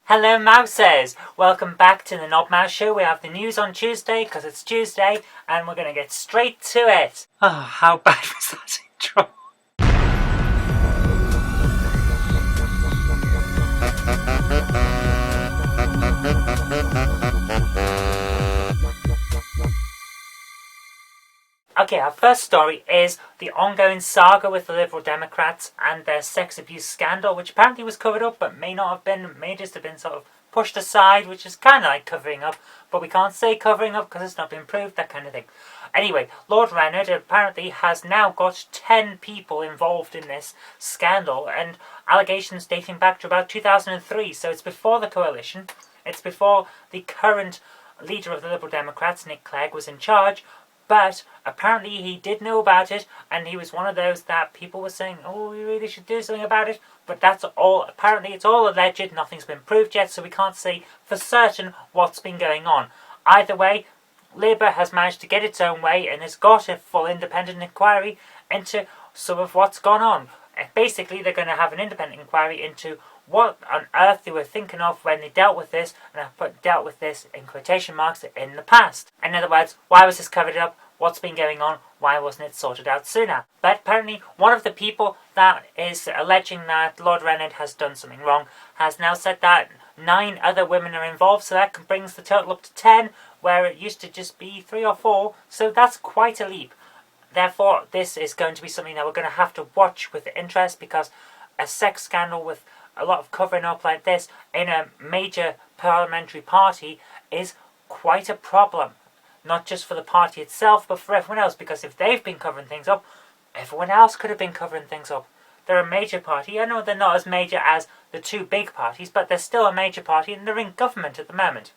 Hello Mousers! Welcome back to the Knob Mouse Show. We have the news on Tuesday because it's Tuesday and we're going to get straight to it. Oh, how bad was that intro? Okay, our first story is the ongoing saga with the Liberal Democrats and their sex abuse scandal, which apparently was covered up but may not have been, may just have been sort of pushed aside, which is kind of like covering up, but we can't say covering up because it's not been proved, that kind of thing. Anyway, Lord Reynard apparently has now got 10 people involved in this scandal, and allegations dating back to about 2003, so it's before the coalition, it's before the current leader of the Liberal Democrats, Nick Clegg, was in charge. But apparently he did know about it, and he was one of those that people were saying, oh, we really should do something about it. But that's all, apparently it's all alleged, nothing's been proved yet, so we can't say for certain what's been going on. Either way, Labour has managed to get its own way and has got a full independent inquiry into some of what's gone on. Basically, they're going to have an independent inquiry into what on earth they were thinking of when they dealt with this, and I've put dealt with this in quotation marks, in the past. In other words, why was this covered up? What's been going on? Why wasn't it sorted out sooner? But apparently one of the people that is alleging that Lord Reynard has done something wrong has now said that 9 other women are involved, so that brings the total up to 10, where it used to just be 3 or 4, so that's quite a leap. Therefore, this is going to be something that we're going to have to watch with interest, because a sex scandal with a lot of covering up like this in a major parliamentary party is quite a problem. Not just for the party itself, but for everyone else, because if they've been covering things up, everyone else could have been covering things up. They're a major party. I know they're not as major as the 2 big parties, but they're still a major party and they're in government at the moment.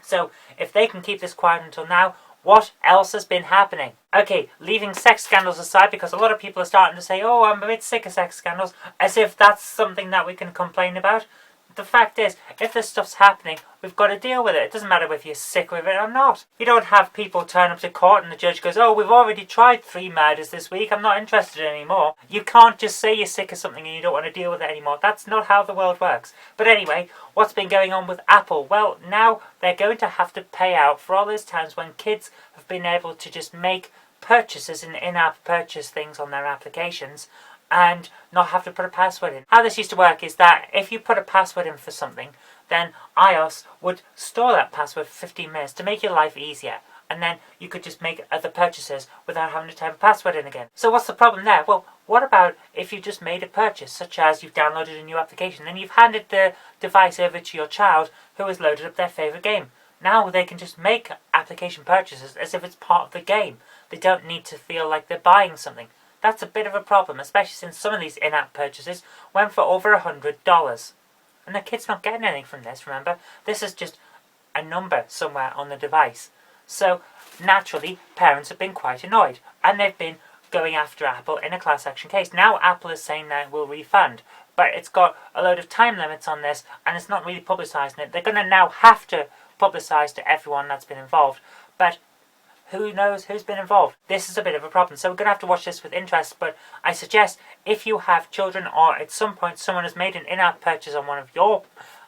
So if they can keep this quiet until now, what else has been happening? Okay, leaving sex scandals aside, because a lot of people are starting to say, oh, I'm a bit sick of sex scandals, as if that's something that we can complain about. The fact is, if this stuff's happening, we've got to deal with it. It doesn't matter whether you're sick with it or not. You don't have people turn up to court and the judge goes, oh, we've already tried 3 murders this week, I'm not interested anymore. You can't just say you're sick of something and you don't want to deal with it anymore. That's not how the world works. But anyway, what's been going on with Apple? Well, now they're going to have to pay out for all those times when kids have been able to just make purchases and in-app purchase things on their applications and not have to put a password in. How this used to work is that if you put a password in for something, then iOS would store that password for 15 minutes to make your life easier. And then you could just make other purchases without having to type a password in again. So what's the problem there? Well, what about if you just made a purchase, such as you've downloaded a new application, and you've handed the device over to your child who has loaded up their favourite game. Now they can just make application purchases as if it's part of the game. They don't need to feel like they're buying something. That's a bit of a problem, especially since some of these in-app purchases went for over $100. And the kid's not getting anything from this, remember? This is just a number somewhere on the device. So, naturally, parents have been quite annoyed. And they've been going after Apple in a class action case. Now Apple is saying that it will refund. But it's got a load of time limits on this, and it's not really publicising it. They're going to now have to publicise to everyone that's been involved. But who knows who's been involved? This is a bit of a problem, so we're going to have to watch this with interest, but I suggest if you have children or at some point someone has made an in-app purchase on one of your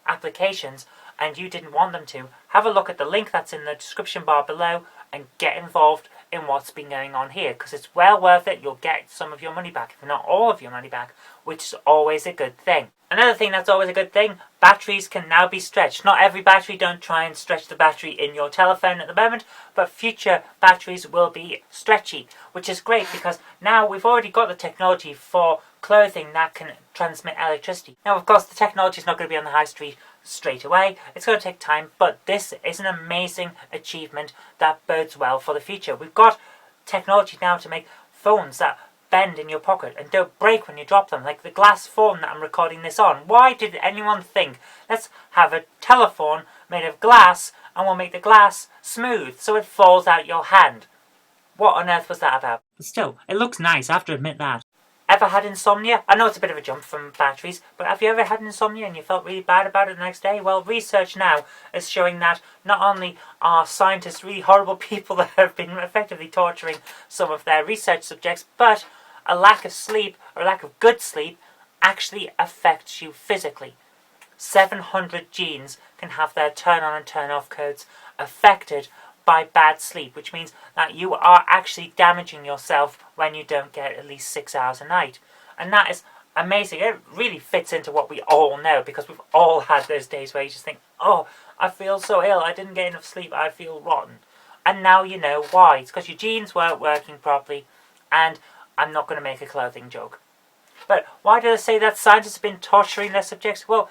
applications and you didn't want them to, have a look at the link that's in the description bar below and get involved in what's been going on here, because it's well worth it. You'll get some of your money back, if not all of your money back, which is always a good thing. Another thing that's always a good thing, batteries can now be stretched. Not every battery, don't try and stretch the battery in your telephone at the moment, but future batteries will be stretchy, which is great because now we've already got the technology for clothing that can transmit electricity. Now, of course, the technology is not going to be on the high street straight away. It's going to take time, but this is an amazing achievement that bodes well for the future. We've got technology now to make phones that bend in your pocket and don't break when you drop them, like the glass phone that I'm recording this on. Why did anyone think, let's have a telephone made of glass and we'll make the glass smooth so it falls out your hand? What on earth was that about? But still, it looks nice, I have to admit that. Ever had insomnia? I know it's a bit of a jump from batteries, but have you ever had insomnia and you felt really bad about it the next day? Well, research now is showing that not only are scientists really horrible people that have been effectively torturing some of their research subjects, but a lack of sleep or a lack of good sleep actually affects you physically. 700 genes can have their turn on and turn off codes affected by bad sleep, which means that you are actually damaging yourself when you don't get at least 6 hours a night. And that is amazing. It really fits into what we all know, because we've all had those days where you just think, oh, I feel so ill, I didn't get enough sleep, I feel rotten. And now you know why. It's because your genes weren't working properly, and I'm not going to make a clothing joke. But why do they say that scientists have been torturing their subjects? Well,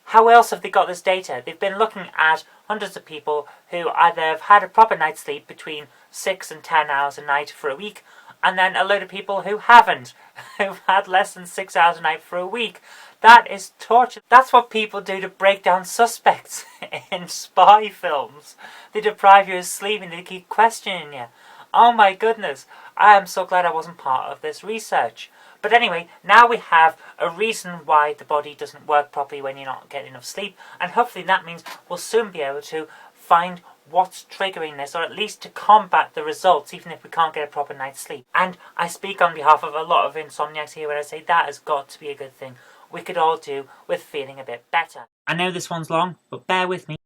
how else have they got this data? They've been looking at hundreds of people who either have had a proper night's sleep between 6 and 10 hours a night for a week, and then a load of people who haven't, who've had less than 6 hours a night for a week. That is torture. That's what people do to break down suspects in spy films. They deprive you of sleep and they keep questioning you. Oh my goodness, I am so glad I wasn't part of this research. But anyway, now we have a reason why the body doesn't work properly when you're not getting enough sleep, and hopefully that means we'll soon be able to find what's triggering this, or at least to combat the results, even if we can't get a proper night's sleep. And I speak on behalf of a lot of insomniacs here when I say that has got to be a good thing we could all do with feeling a bit better. I know this one's long, but bear with me.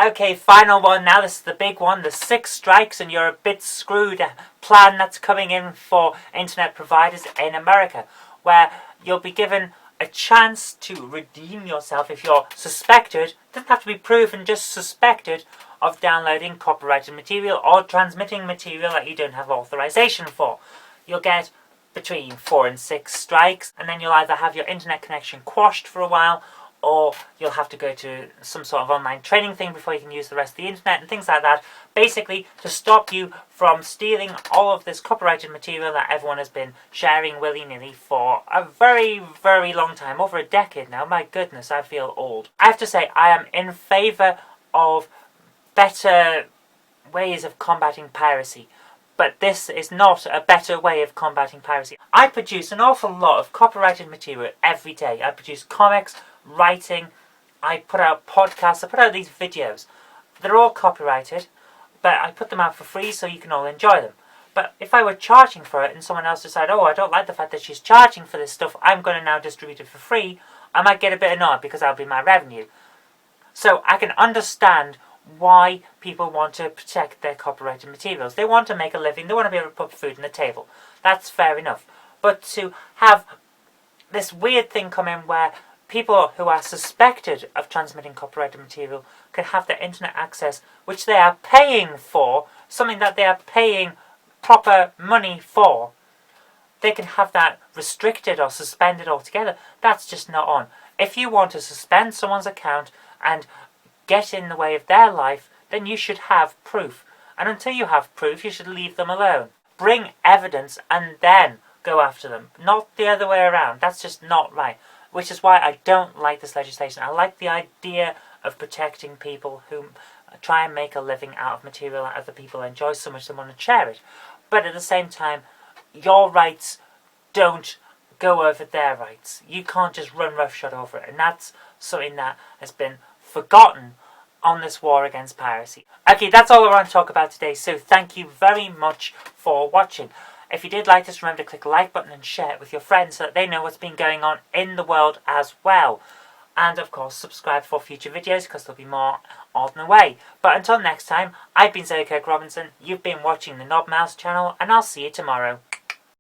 Okay, final one now. This is the big one. The 6 strikes and you're a bit screwed plan that's coming in for internet providers in America, where you'll be given a chance to redeem yourself if you're suspected, doesn't have to be proven, just suspected of downloading copyrighted material or transmitting material that you don't have authorization for. You'll get between 4 and 6 strikes, and then you'll either have your internet connection quashed for a while, or you'll have to go to some sort of online training thing before you can use the rest of the internet and things like that. Basically, to stop you from stealing all of this copyrighted material that everyone has been sharing willy-nilly for a very, very long time. Over a decade now. My goodness, I feel old. I have to say, I am in favour of better ways of combating piracy. But this is not a better way of combating piracy. I produce an awful lot of copyrighted material every day. I produce comics, writing, I put out podcasts, I put out these videos. They're all copyrighted, but I put them out for free so you can all enjoy them. But if I were charging for it and someone else decided, oh, I don't like the fact that she's charging for this stuff, I'm going to now distribute it for free, I might get a bit annoyed because that'll be my revenue. So I can understand why people want to protect their copyrighted materials. They want to make a living, they want to be able to put food on the table. That's fair enough. But to have this weird thing come in where people who are suspected of transmitting copyrighted material can have their internet access, which they are paying for, something that they are paying proper money for, they can have that restricted or suspended altogether. That's just not on. If you want to suspend someone's account and get in the way of their life, then you should have proof. And until you have proof, you should leave them alone. Bring evidence and then go after them. Not the other way around. That's just not right. Which is why I don't like this legislation. I like the idea of protecting people who try and make a living out of material that other people enjoy so much they want to share it. But at the same time, your rights don't go over their rights. You can't just run roughshod over it. And that's something that has been forgotten on this war against piracy. Okay, that's all I want to talk about today. So thank you very much for watching. If you did like this, remember to click the like button and share it with your friends so that they know what's been going on in the world as well. And of course, subscribe for future videos because there'll be more on the way. But until next time, I've been Kirk-Robinson, you've been watching the Knob Mouse channel, and I'll see you tomorrow.